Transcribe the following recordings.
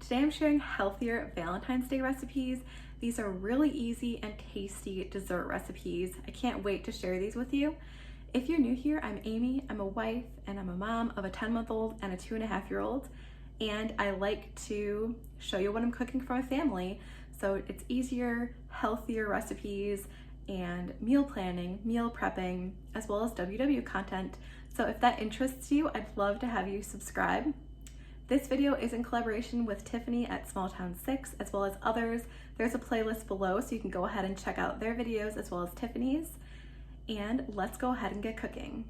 Today I'm sharing healthier Valentine's Day recipes. These are really easy and tasty dessert recipes. I can't wait to share these with you. If you're new here, I'm Amy. I'm a wife and I'm a mom of a 10-month-old and a 2.5-year-old. And I like to show you what I'm cooking for my family. So it's easier, healthier recipes and meal planning, meal prepping, as well as WW content. So if that interests you, I'd love to have you subscribe. This video is in collaboration with Tiffany at Small Town 6, as well as others. There's a playlist below, so you can go ahead and check out their videos as well as Tiffany's. And let's go ahead and get cooking.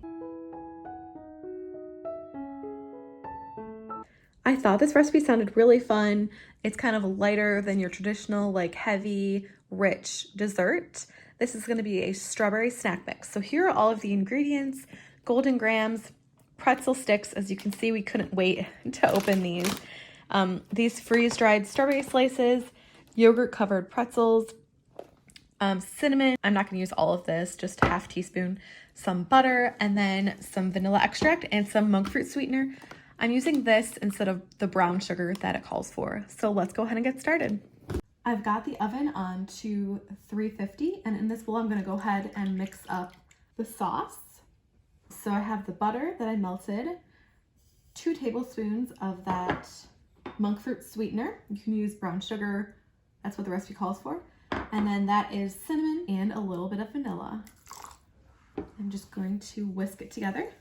I thought this recipe sounded really fun. It's kind of lighter than your traditional, like heavy, rich dessert. This is gonna be a strawberry snack mix. So here are all of the ingredients: golden grams, pretzel sticks. As you can see, we couldn't wait to open these freeze-dried strawberry slices, yogurt-covered pretzels, cinnamon. I'm not gonna use all of this, just half teaspoon, some butter, and then some vanilla extract and some monk fruit sweetener. I'm using this instead of the brown sugar that it calls for. So let's go ahead and get started. I've got the oven on to 350, and in this bowl, I'm gonna go ahead and mix up the sauce. So I have the butter that I melted, 2 tablespoons of that monk fruit sweetener. You can use brown sugar, that's what the recipe calls for. And then that is cinnamon and a little bit of vanilla. I'm just going to whisk it together.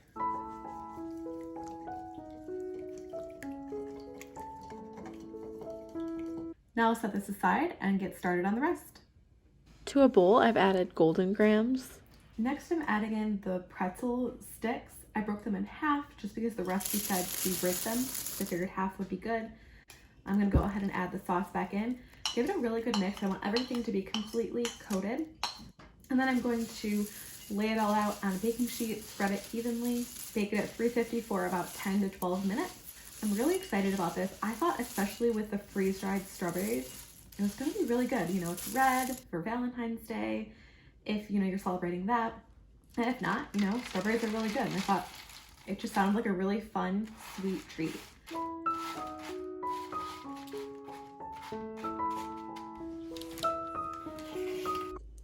Now I'll set this aside and get started on the rest. To a bowl, I've added golden grams. Next, I'm adding in the pretzel sticks. I broke them in half just because the recipe said to break them. So I figured half would be good. I'm gonna go ahead and add the sauce back in. Give it a really good mix. I want everything to be completely coated. And then I'm going to lay it all out on a baking sheet, spread it evenly, bake it at 350 for about 10 to 12 minutes. I'm really excited about this. I thought, especially with the freeze-dried strawberries, it was gonna be really good. You know, it's red for Valentine's Day, if you're celebrating that. And if not, strawberries are really good. And I thought it just sounded like a really fun, sweet treat.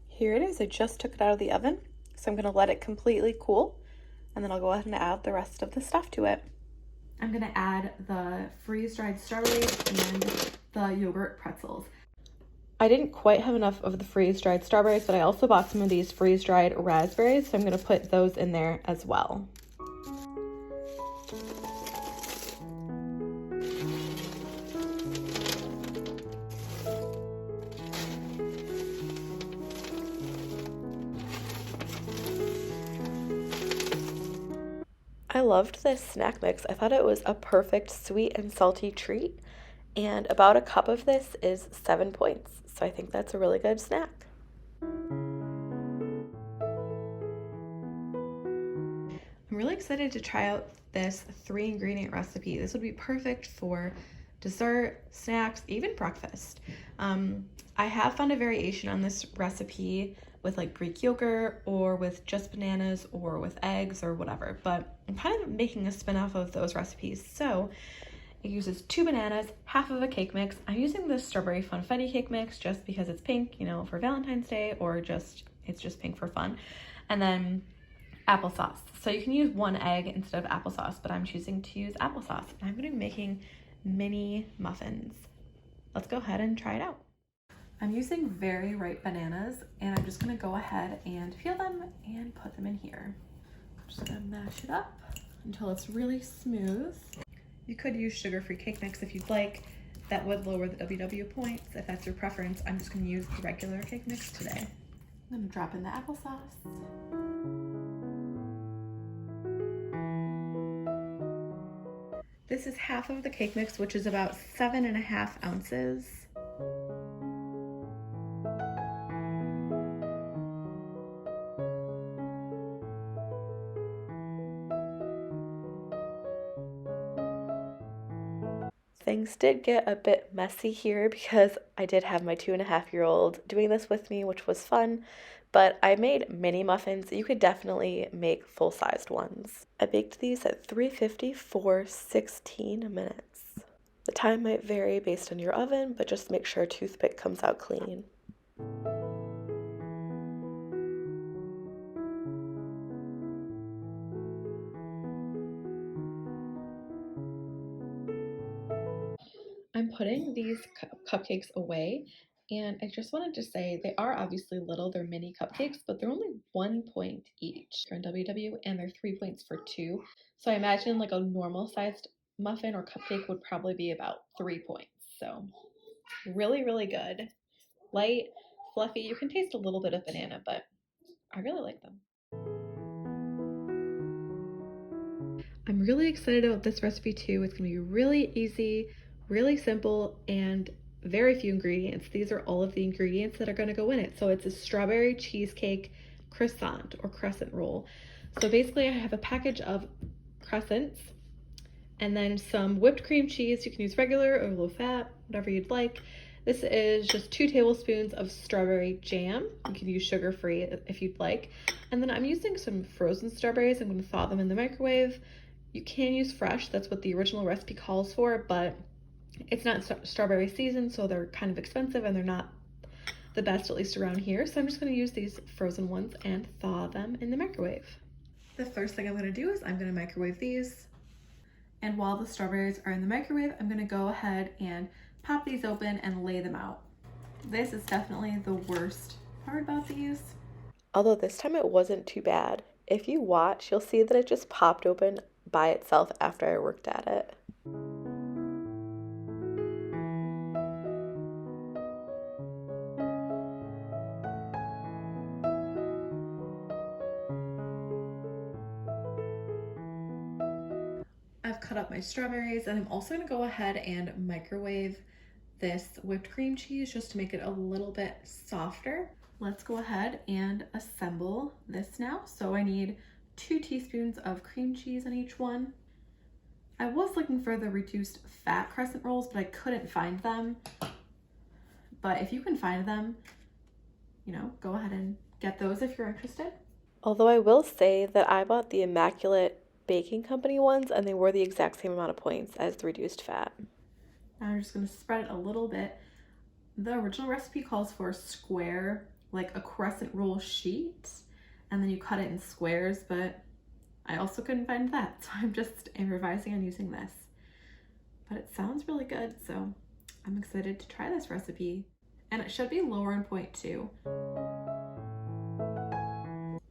Here it is. I just took it out of the oven. So I'm gonna let it completely cool, and then I'll go ahead and add the rest of the stuff to it. I'm gonna add the freeze-dried strawberries and the yogurt pretzels. I didn't quite have enough of the freeze-dried strawberries, but I also bought some of these freeze-dried raspberries, so I'm gonna put those in there as well. I loved this snack mix. I thought it was a perfect sweet and salty treat, and about a cup of this is 7 points. So I think that's a really good snack. I'm really excited to try out this 3-ingredient recipe. This would be perfect for dessert, snacks, even breakfast. I have found a variation on this recipe with like Greek yogurt or with just bananas or with eggs or whatever, but I'm kind of making a spin-off of those recipes. So it uses 2 bananas, half of a cake mix. I'm using this strawberry funfetti cake mix just because it's pink, for Valentine's Day, or it's just pink for fun. And then applesauce. So you can use 1 egg instead of applesauce, but I'm choosing to use applesauce. And I'm gonna be making mini muffins. Let's go ahead and try it out. I'm using very ripe bananas, and I'm just gonna go ahead and peel them and put them in here. I'm just gonna mash it up until it's really smooth. You could use sugar-free cake mix if you'd like. That would lower the WW points if that's your preference. I'm just gonna use the regular cake mix today. I'm gonna drop in the applesauce. This is half of the cake mix, which is about 7.5 ounces. Things did get a bit messy here because I did have my 2.5-year-old doing this with me, which was fun, but I made mini muffins. You could definitely make full-sized ones. I baked these at 350 for 16 minutes. The time might vary based on your oven, but just make sure a toothpick comes out clean. I'm putting these cupcakes away, and I just wanted to say they are obviously little, they're mini cupcakes, but they're only 1 point each on WW, and they're 3 points for two. So I imagine like a normal sized muffin or cupcake would probably be about 3 points. So really, really good. Light, fluffy. You can taste a little bit of banana, but I really like them. I'm really excited about this recipe too. It's gonna be really easy, really simple, and very few ingredients. These are all of the ingredients that are gonna go in it. So it's a strawberry cheesecake croissant or crescent roll. So basically I have a package of crescents and then some whipped cream cheese. You can use regular or low fat, whatever you'd like. This is just 2 tablespoons of strawberry jam. You can use sugar-free if you'd like. And then I'm using some frozen strawberries. I'm gonna thaw them in the microwave. You can use fresh, that's what the original recipe calls for, but it's not strawberry season, so they're kind of expensive and they're not the best, at least around here. So I'm just gonna use these frozen ones and thaw them in the microwave. The first thing I'm gonna do is I'm gonna microwave these. And while the strawberries are in the microwave, I'm gonna go ahead and pop these open and lay them out. This is definitely the worst part about these. Although this time it wasn't too bad. If you watch, you'll see that it just popped open by itself after I worked at it. I've cut up my strawberries, and I'm also gonna go ahead and microwave this whipped cream cheese just to make it a little bit softer. Let's go ahead and assemble this now. So I need 2 teaspoons of cream cheese on each one. I was looking for the reduced fat crescent rolls, but I couldn't find them. But if you can find them, you know, go ahead and get those if you're interested. Although I will say that I bought the Immaculate Baking Company ones and they were the exact same amount of points as the reduced fat. Now I'm just gonna spread it a little bit. The original recipe calls for a square, like a crescent roll sheet, and then you cut it in squares, but I also couldn't find that, so I'm just improvising on using this. But it sounds really good, so I'm excited to try this recipe. And it should be lower in point too.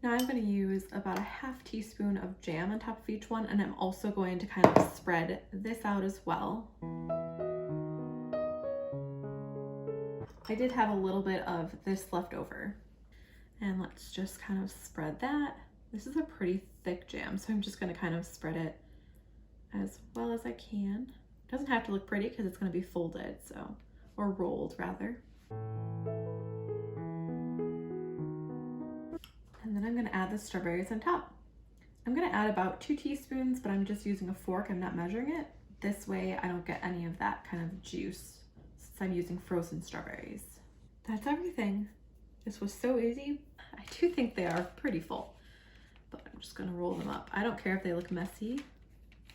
Now I'm going to use about a ½ teaspoon of jam on top of each one, and I'm also going to kind of spread this out as well. I did have a little bit of this left over. And let's just kind of spread that. This is a pretty thick jam, so I'm just going to kind of spread it as well as I can. It doesn't have to look pretty because it's going to be folded, so, or rolled rather. And then I'm going to add the strawberries on top. I'm going to add about 2 teaspoons, but I'm just using a fork. I'm not measuring it. This way I don't get any of that kind of juice since I'm using frozen strawberries. That's everything. This was so easy. I do think they are pretty full, but I'm just going to roll them up. I don't care if they look messy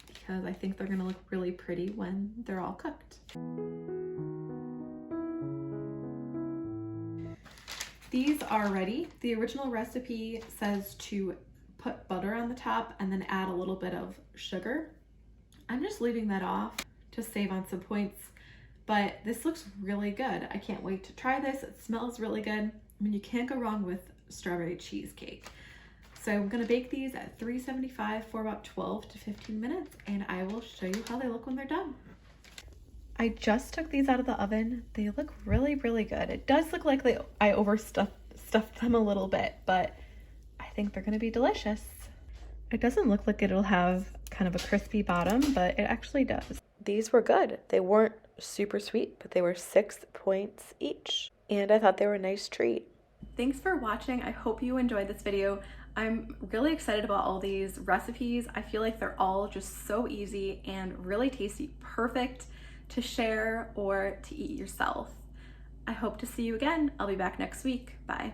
because I think they're going to look really pretty when they're all cooked. These are ready. The original recipe says to put butter on the top and then add a little bit of sugar. I'm just leaving that off to save on some points, but this looks really good. I can't wait to try this. It smells really good. I mean, you can't go wrong with strawberry cheesecake. So I'm gonna bake these at 375 for about 12 to 15 minutes, and I will show you how they look when they're done. I just took these out of the oven. They look really, really good. It does look like I overstuffed them a little bit, but I think they're gonna be delicious. It doesn't look like it'll have kind of a crispy bottom, but it actually does. These were good. They weren't super sweet, but they were 6 points each. And I thought they were a nice treat. Thanks for watching. I hope you enjoyed this video. I'm really excited about all these recipes. I feel like they're all just so easy and really tasty, perfect to share or to eat yourself. I hope to see you again. I'll be back next week. Bye.